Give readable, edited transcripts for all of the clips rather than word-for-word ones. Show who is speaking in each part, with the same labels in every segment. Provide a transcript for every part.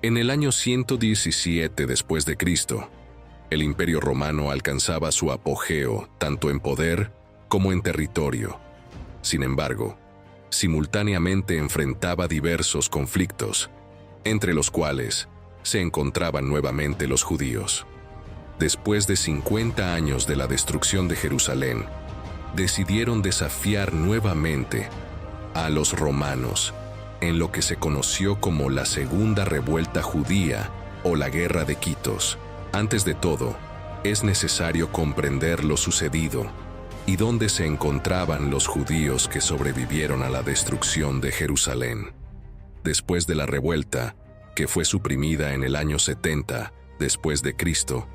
Speaker 1: En el año 117 después de Cristo, el Imperio Romano alcanzaba su apogeo tanto en poder como en territorio. Sin embargo, simultáneamente enfrentaba diversos conflictos, entre los cuales se encontraban nuevamente los judíos. Después de 50 años de la destrucción de Jerusalén, decidieron desafiar nuevamente a los romanos en lo que se conoció como la Segunda Revuelta Judía o la Guerra de Quitos. Antes de todo, es necesario comprender lo sucedido y dónde se encontraban los judíos que sobrevivieron a la destrucción de Jerusalén. Después de la revuelta, que fue suprimida en el año 70 después de Cristo,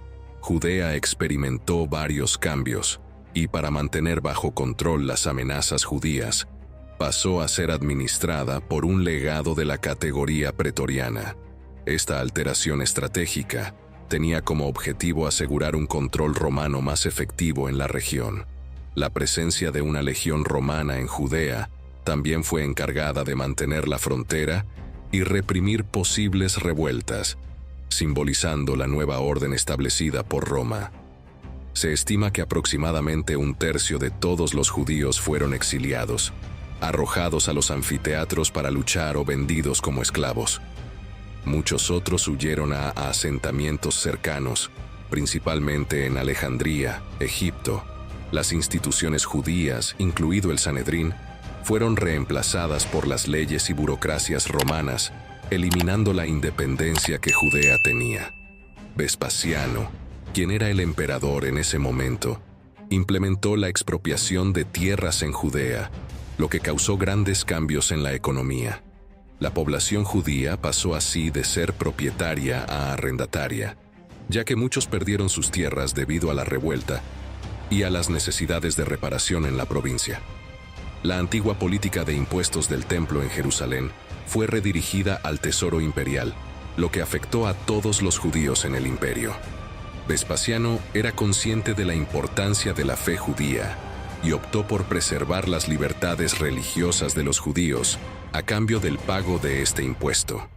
Speaker 1: Judea experimentó varios cambios y para mantener bajo control las amenazas judías, pasó a ser administrada por un legado de la categoría pretoriana. Esta alteración estratégica tenía como objetivo asegurar un control romano más efectivo en la región. La presencia de una legión romana en Judea también fue encargada de mantener la frontera y reprimir posibles revueltas, simbolizando la nueva orden establecida por Roma. Se estima que aproximadamente un tercio de todos los judíos fueron exiliados, arrojados a los anfiteatros para luchar o vendidos como esclavos. Muchos otros huyeron a asentamientos cercanos, principalmente en Alejandría, Egipto. Las instituciones judías, incluido el Sanedrín, fueron reemplazadas por las leyes y burocracias romanas, eliminando la independencia que Judea tenía. Vespasiano, quien era el emperador en ese momento, implementó la expropiación de tierras en Judea, lo que causó grandes cambios en la economía. La población judía pasó así de ser propietaria a arrendataria, ya que muchos perdieron sus tierras debido a la revuelta y a las necesidades de reparación en la provincia. La antigua política de impuestos del templo en Jerusalén fue redirigida al tesoro imperial, lo que afectó a todos los judíos en el imperio. Vespasiano era consciente de la importancia de la fe judía y optó por preservar las libertades religiosas de los judíos a cambio del pago de este impuesto.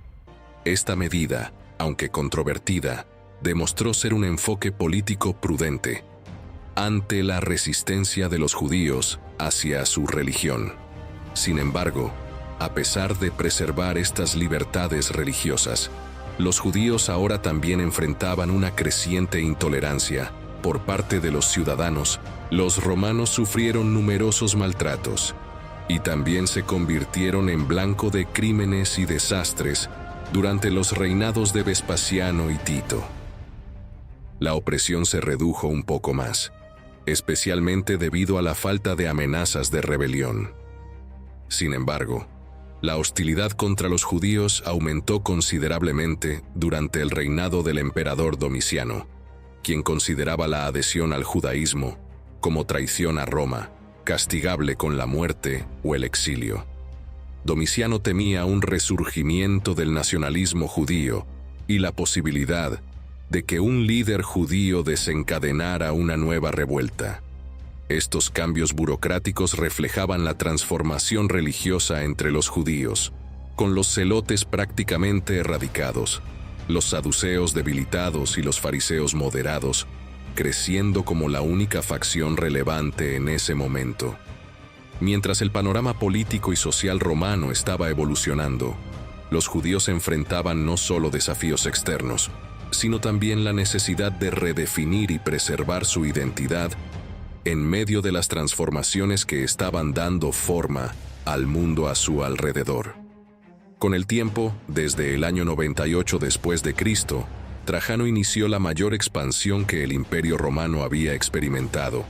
Speaker 1: Esta medida, aunque controvertida, demostró ser un enfoque político prudente ante la resistencia de los judíos hacia su religión. Sin embargo, a pesar de preservar estas libertades religiosas, los judíos ahora también enfrentaban una creciente intolerancia por parte de los ciudadanos. Los romanos sufrieron numerosos maltratos y también se convirtieron en blanco de crímenes y desastres durante los reinados de Vespasiano y Tito. La opresión se redujo un poco más, especialmente debido a la falta de amenazas de rebelión. Sin embargo, la hostilidad contra los judíos aumentó considerablemente durante el reinado del emperador Domiciano, quien consideraba la adhesión al judaísmo como traición a Roma, castigable con la muerte o el exilio. Domiciano temía un resurgimiento del nacionalismo judío y la posibilidad de que un líder judío desencadenara una nueva revuelta. Estos cambios burocráticos reflejaban la transformación religiosa entre los judíos, con los celotes prácticamente erradicados, los saduceos debilitados y los fariseos moderados, creciendo como la única facción relevante en ese momento. Mientras el panorama político y social romano estaba evolucionando, los judíos enfrentaban no solo desafíos externos, sino también la necesidad de redefinir y preservar su identidad en medio de las transformaciones que estaban dando forma al mundo a su alrededor. Con el tiempo, desde el año 98 después de Cristo, Trajano inició la mayor expansión que el Imperio Romano había experimentado,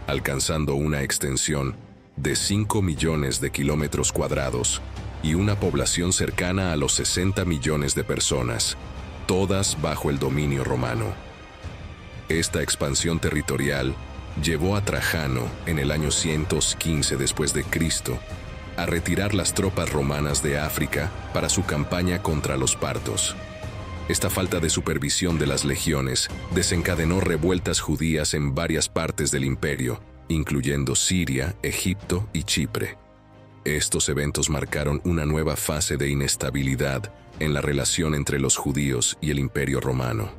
Speaker 1: alcanzando una extensión de 5 millones de kilómetros cuadrados y una población cercana a los 60 millones de personas, todas bajo el dominio romano. Esta expansión territorial llevó a Trajano, en el año 115 después de Cristo, a retirar las tropas romanas de África para su campaña contra los partos. Esta falta de supervisión de las legiones desencadenó revueltas judías en varias partes del imperio, incluyendo Siria, Egipto y Chipre. Estos eventos marcaron una nueva fase de inestabilidad en la relación entre los judíos y el Imperio Romano.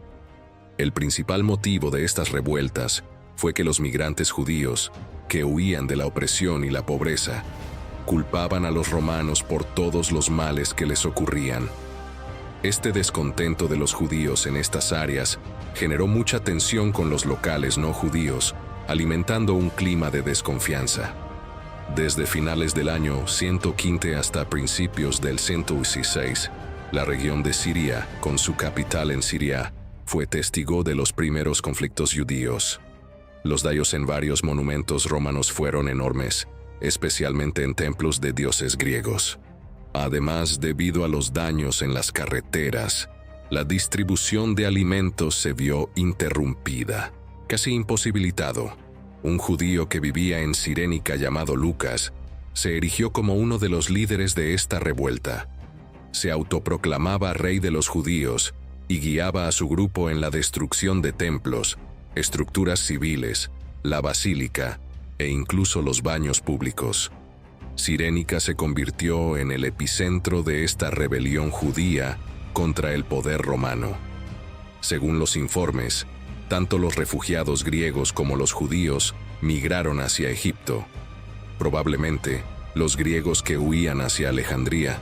Speaker 1: El principal motivo de estas revueltas fue que los migrantes judíos, que huían de la opresión y la pobreza, culpaban a los romanos por todos los males que les ocurrían. Este descontento de los judíos en estas áreas generó mucha tensión con los locales no judíos, alimentando un clima de desconfianza. Desde finales del año 115 hasta principios del 116, la región de Siria, con su capital en Siria, fue testigo de los primeros conflictos judíos. Los daños en varios monumentos romanos fueron enormes, especialmente en templos de dioses griegos. Además, debido a los daños en las carreteras, la distribución de alimentos se vio interrumpida, casi imposibilitado. Un judío que vivía en Cirénica llamado Lucas se erigió como uno de los líderes de esta revuelta. Se autoproclamaba rey de los judíos y guiaba a su grupo en la destrucción de templos, estructuras civiles, la basílica e incluso los baños públicos. Cirénica se convirtió en el epicentro de esta rebelión judía contra el poder romano. Según los informes, tanto los refugiados griegos como los judíos migraron hacia Egipto. Probablemente, los griegos que huían hacia Alejandría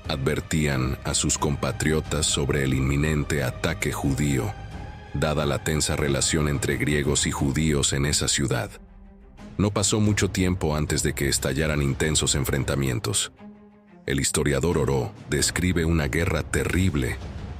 Speaker 1: advertían a sus compatriotas sobre el inminente ataque judío, dada la tensa relación entre griegos y judíos en esa ciudad. No pasó mucho tiempo antes de que estallaran intensos enfrentamientos. El historiador Oró describe una guerra terrible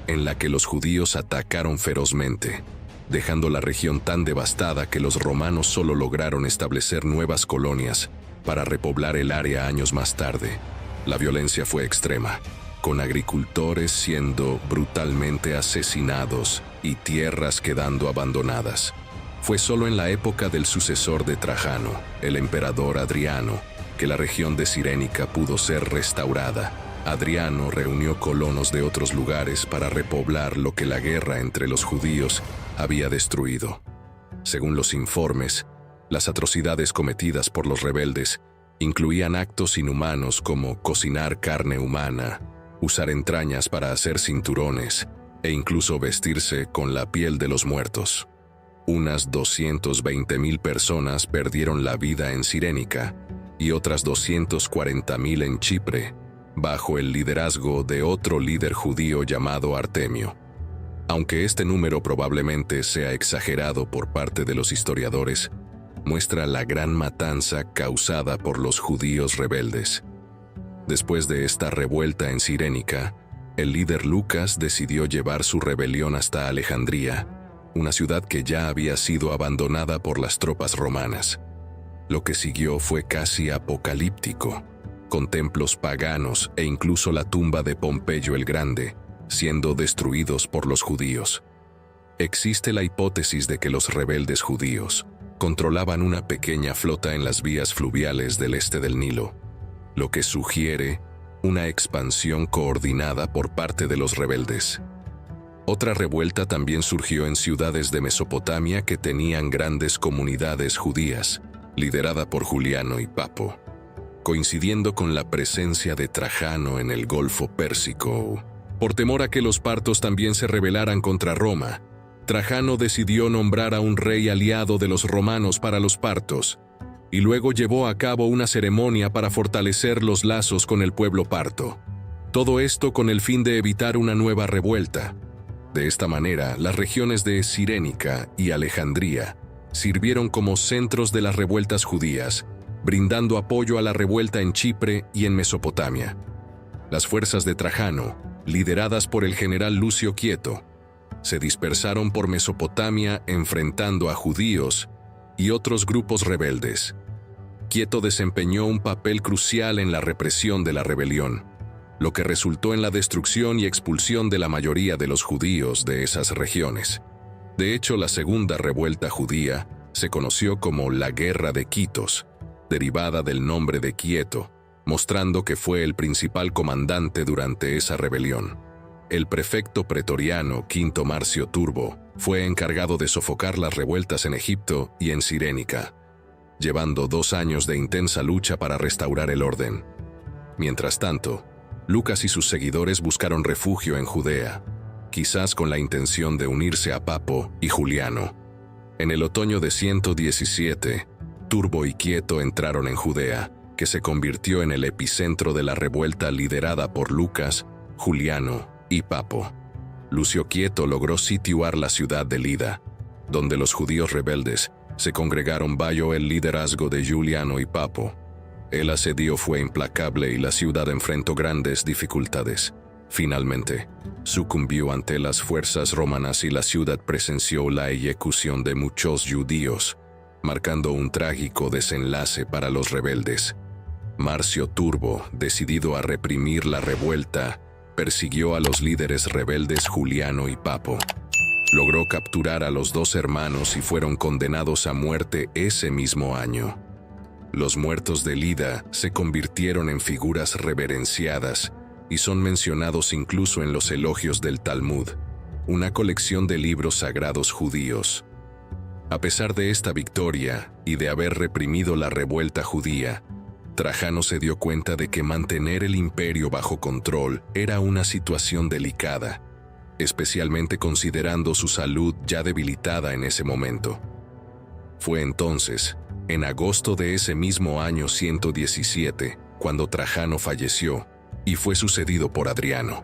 Speaker 1: en la que los judíos atacaron ferozmente, dejando la región tan devastada que los romanos solo lograron establecer nuevas colonias para repoblar el área años más tarde. La violencia fue extrema, con agricultores siendo brutalmente asesinados y tierras quedando abandonadas. Fue solo en la época del sucesor de Trajano, el emperador Adriano, que la región de Cirénica pudo ser restaurada. Adriano reunió colonos de otros lugares para repoblar lo que la guerra entre los judíos había destruido. Según los informes, las atrocidades cometidas por los rebeldes incluían actos inhumanos como cocinar carne humana, usar entrañas para hacer cinturones e incluso vestirse con la piel de los muertos. Unas 220.000 personas perdieron la vida en Cirénica y otras 240.000 en Chipre, bajo el liderazgo de otro líder judío llamado Artemio. Aunque este número probablemente sea exagerado por parte de los historiadores, muestra la gran matanza causada por los judíos rebeldes. Después de esta revuelta en Cirénica, el líder Lucas decidió llevar su rebelión hasta Alejandría, una ciudad que ya había sido abandonada por las tropas romanas. Lo que siguió fue casi apocalíptico, con templos paganos e incluso la tumba de Pompeyo el Grande siendo destruidos por los judíos. Existe la hipótesis de que los rebeldes judíos controlaban una pequeña flota en las vías fluviales del este del Nilo, lo que sugiere una expansión coordinada por parte de los rebeldes. Otra revuelta también surgió en ciudades de Mesopotamia que tenían grandes comunidades judías, liderada por Juliano y Papo. Coincidiendo con la presencia de Trajano en el Golfo Pérsico, por temor a que los partos también se rebelaran contra Roma, Trajano decidió nombrar a un rey aliado de los romanos para los partos, y luego llevó a cabo una ceremonia para fortalecer los lazos con el pueblo parto. Todo esto con el fin de evitar una nueva revuelta. De esta manera, las regiones de Cirénica y Alejandría sirvieron como centros de las revueltas judías, brindando apoyo a la revuelta en Chipre y en Mesopotamia. Las fuerzas de Trajano, lideradas por el general Lucio Quieto, se dispersaron por Mesopotamia enfrentando a judíos y otros grupos rebeldes. Quieto desempeñó un papel crucial en la represión de la rebelión, lo que resultó en la destrucción y expulsión de la mayoría de los judíos de esas regiones. De hecho, la segunda revuelta judía se conoció como la Guerra de Quitos, derivada del nombre de Quieto, mostrando que fue el principal comandante durante esa rebelión. El prefecto pretoriano Quinto Marcio Turbo fue encargado de sofocar las revueltas en Egipto y en Cirénica, llevando 2 años de intensa lucha para restaurar el orden. Mientras tanto, Lucas y sus seguidores buscaron refugio en Judea, quizás con la intención de unirse a Papo y Juliano. En el otoño de 117, Turbo y Quieto entraron en Judea, que se convirtió en el epicentro de la revuelta liderada por Lucas, Juliano y Papo. Lucio Quieto logró sitiar la ciudad de Lida, donde los judíos rebeldes se congregaron bajo el liderazgo de Juliano y Papo. El asedio fue implacable y la ciudad enfrentó grandes dificultades. Finalmente, sucumbió ante las fuerzas romanas y la ciudad presenció la ejecución de muchos judíos, marcando un trágico desenlace para los rebeldes. Marcio Turbo, decidido a reprimir la revuelta, persiguió a los líderes rebeldes Juliano y Papo. Logró capturar a los dos hermanos y fueron condenados a muerte ese mismo año. Los muertos de Lida se convirtieron en figuras reverenciadas y son mencionados incluso en los elogios del Talmud, una colección de libros sagrados judíos. A pesar de esta victoria y de haber reprimido la revuelta judía, Trajano se dio cuenta de que mantener el imperio bajo control era una situación delicada, especialmente considerando su salud ya debilitada en ese momento. Fue entonces, en agosto de ese mismo año 117, cuando Trajano falleció y fue sucedido por Adriano,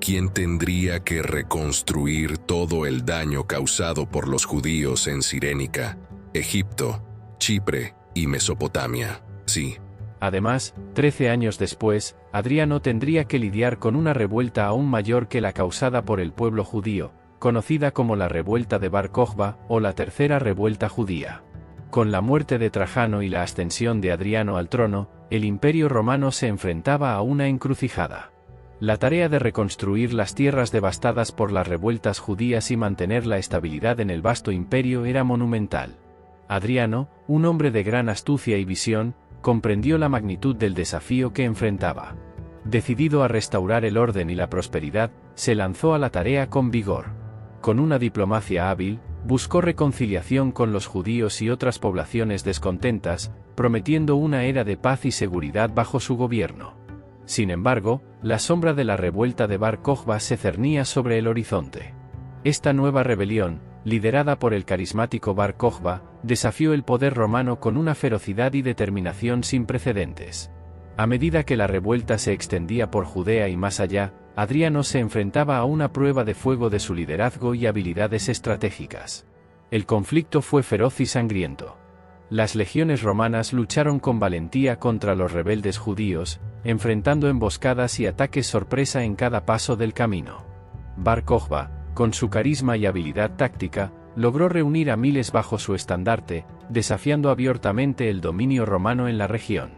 Speaker 1: quien tendría que reconstruir todo el daño causado por los judíos en Cirénica, Egipto, Chipre y Mesopotamia. Sí.
Speaker 2: Además, 13 años después, Adriano tendría que lidiar con una revuelta aún mayor que la causada por el pueblo judío, conocida como la revuelta de Bar Kokhba o la Tercera Revuelta Judía. Con la muerte de Trajano y la ascensión de Adriano al trono, el Imperio Romano se enfrentaba a una encrucijada. La tarea de reconstruir las tierras devastadas por las revueltas judías y mantener la estabilidad en el vasto imperio era monumental. Adriano, un hombre de gran astucia y visión, comprendió la magnitud del desafío que enfrentaba. Decidido a restaurar el orden y la prosperidad, se lanzó a la tarea con vigor. Con una diplomacia hábil, buscó reconciliación con los judíos y otras poblaciones descontentas, prometiendo una era de paz y seguridad bajo su gobierno. Sin embargo, la sombra de la revuelta de Bar Kokhba se cernía sobre el horizonte. Esta nueva rebelión, liderada por el carismático Bar Kokhba, desafió el poder romano con una ferocidad y determinación sin precedentes. A medida que la revuelta se extendía por Judea y más allá, Adriano se enfrentaba a una prueba de fuego de su liderazgo y habilidades estratégicas. El conflicto fue feroz y sangriento. Las legiones romanas lucharon con valentía contra los rebeldes judíos, enfrentando emboscadas y ataques sorpresa en cada paso del camino. Bar Kokhba, con su carisma y habilidad táctica, logró reunir a miles bajo su estandarte, desafiando abiertamente el dominio romano en la región.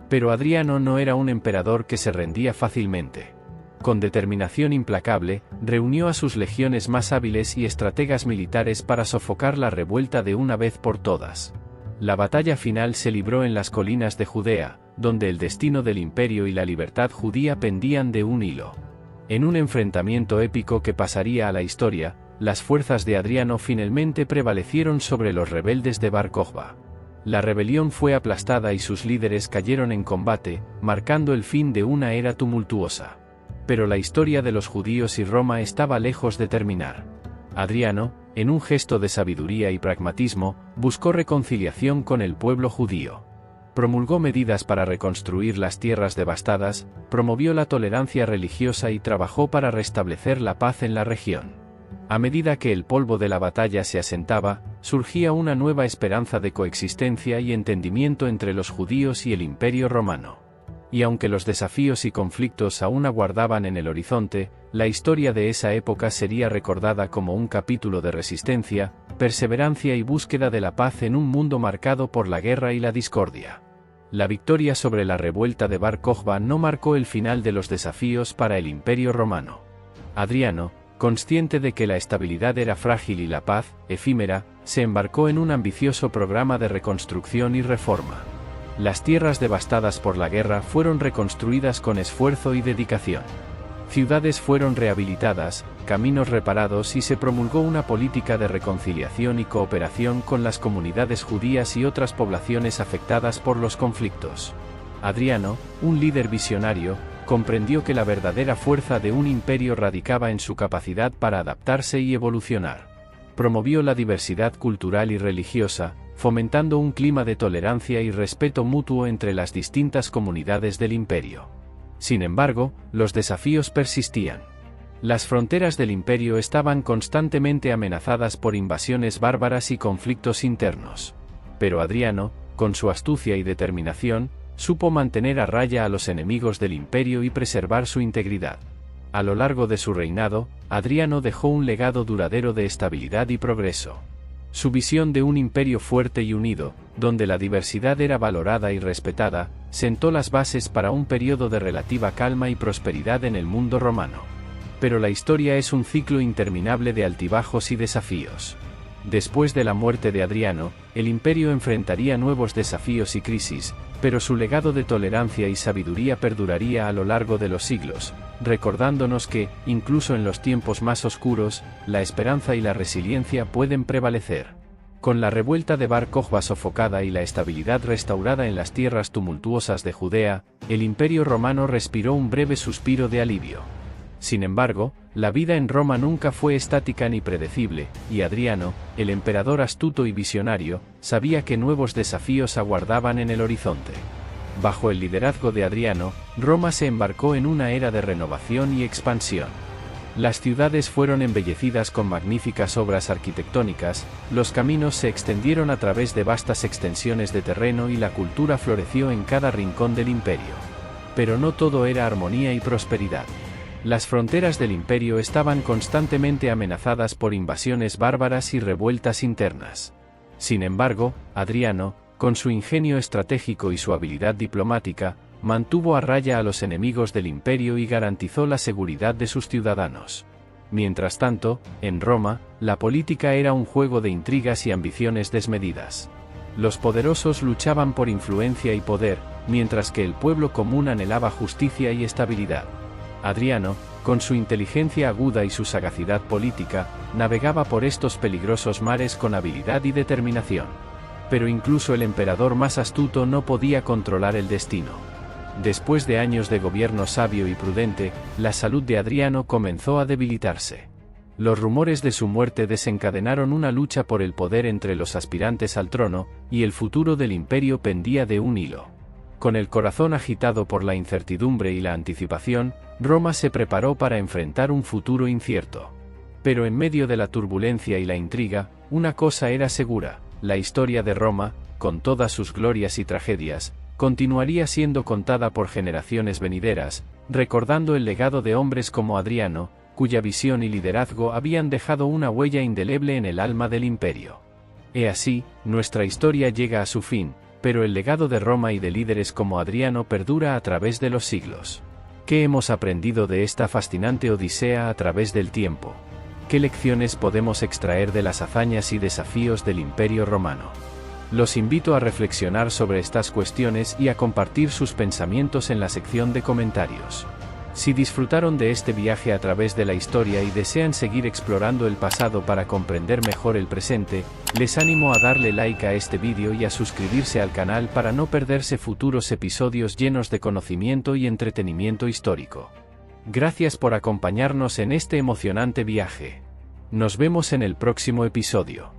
Speaker 2: Pero Adriano no era un emperador que se rendía fácilmente. Con determinación implacable, reunió a sus legiones más hábiles y estrategas militares para sofocar la revuelta de una vez por todas. La batalla final se libró en las colinas de Judea, donde el destino del imperio y la libertad judía pendían de un hilo. En un enfrentamiento épico que pasaría a la historia, las fuerzas de Adriano finalmente prevalecieron sobre los rebeldes de Bar Kokhba. La rebelión fue aplastada y sus líderes cayeron en combate, marcando el fin de una era tumultuosa. Pero la historia de los judíos y Roma estaba lejos de terminar. Adriano, en un gesto de sabiduría y pragmatismo, buscó reconciliación con el pueblo judío. Promulgó medidas para reconstruir las tierras devastadas, promovió la tolerancia religiosa y trabajó para restablecer la paz en la región. A medida que el polvo de la batalla se asentaba, surgía una nueva esperanza de coexistencia y entendimiento entre los judíos y el Imperio Romano. Y aunque los desafíos y conflictos aún aguardaban en el horizonte, la historia de esa época sería recordada como un capítulo de resistencia, perseverancia y búsqueda de la paz en un mundo marcado por la guerra y la discordia. La victoria sobre la revuelta de Bar Kokhba no marcó el final de los desafíos para el Imperio Romano. Adriano, consciente de que la estabilidad era frágil y la paz, efímera, se embarcó en un ambicioso programa de reconstrucción y reforma. Las tierras devastadas por la guerra fueron reconstruidas con esfuerzo y dedicación. Ciudades fueron rehabilitadas, caminos reparados y se promulgó una política de reconciliación y cooperación con las comunidades judías y otras poblaciones afectadas por los conflictos. Adriano, un líder visionario, comprendió que la verdadera fuerza de un imperio radicaba en su capacidad para adaptarse y evolucionar. Promovió la diversidad cultural y religiosa, fomentando un clima de tolerancia y respeto mutuo entre las distintas comunidades del imperio. Sin embargo, los desafíos persistían. Las fronteras del imperio estaban constantemente amenazadas por invasiones bárbaras y conflictos internos. Pero Adriano, con su astucia y determinación, supo mantener a raya a los enemigos del imperio y preservar su integridad. A lo largo de su reinado, Adriano dejó un legado duradero de estabilidad y progreso. Su visión de un imperio fuerte y unido, donde la diversidad era valorada y respetada, sentó las bases para un periodo de relativa calma y prosperidad en el mundo romano. Pero la historia es un ciclo interminable de altibajos y desafíos. Después de la muerte de Adriano, el imperio enfrentaría nuevos desafíos y crisis, pero su legado de tolerancia y sabiduría perduraría a lo largo de los siglos, recordándonos que, incluso en los tiempos más oscuros, la esperanza y la resiliencia pueden prevalecer. Con la revuelta de Bar Kokhba sofocada y la estabilidad restaurada en las tierras tumultuosas de Judea, el imperio romano respiró un breve suspiro de alivio. Sin embargo, la vida en Roma nunca fue estática ni predecible, y Adriano, el emperador astuto y visionario, sabía que nuevos desafíos aguardaban en el horizonte. Bajo el liderazgo de Adriano, Roma se embarcó en una era de renovación y expansión. Las ciudades fueron embellecidas con magníficas obras arquitectónicas, los caminos se extendieron a través de vastas extensiones de terreno y la cultura floreció en cada rincón del imperio. Pero no todo era armonía y prosperidad. Las fronteras del imperio estaban constantemente amenazadas por invasiones bárbaras y revueltas internas. Sin embargo, Adriano, con su ingenio estratégico y su habilidad diplomática, mantuvo a raya a los enemigos del imperio y garantizó la seguridad de sus ciudadanos. Mientras tanto, en Roma, la política era un juego de intrigas y ambiciones desmedidas. Los poderosos luchaban por influencia y poder, mientras que el pueblo común anhelaba justicia y estabilidad. Adriano, con su inteligencia aguda y su sagacidad política, navegaba por estos peligrosos mares con habilidad y determinación. Pero incluso el emperador más astuto no podía controlar el destino. Después de años de gobierno sabio y prudente, la salud de Adriano comenzó a debilitarse. Los rumores de su muerte desencadenaron una lucha por el poder entre los aspirantes al trono, y el futuro del imperio pendía de un hilo. Con el corazón agitado por la incertidumbre y la anticipación, Roma se preparó para enfrentar un futuro incierto. Pero en medio de la turbulencia y la intriga, una cosa era segura: la historia de Roma, con todas sus glorias y tragedias, continuaría siendo contada por generaciones venideras, recordando el legado de hombres como Adriano, cuya visión y liderazgo habían dejado una huella indeleble en el alma del imperio. He así, nuestra historia llega a su fin, pero el legado de Roma y de líderes como Adriano perdura a través de los siglos. ¿Qué hemos aprendido de esta fascinante odisea a través del tiempo? ¿Qué lecciones podemos extraer de las hazañas y desafíos del Imperio Romano? Los invito a reflexionar sobre estas cuestiones y a compartir sus pensamientos en la sección de comentarios. Si disfrutaron de este viaje a través de la historia y desean seguir explorando el pasado para comprender mejor el presente, les animo a darle like a este vídeo y a suscribirse al canal para no perderse futuros episodios llenos de conocimiento y entretenimiento histórico. Gracias por acompañarnos en este emocionante viaje. Nos vemos en el próximo episodio.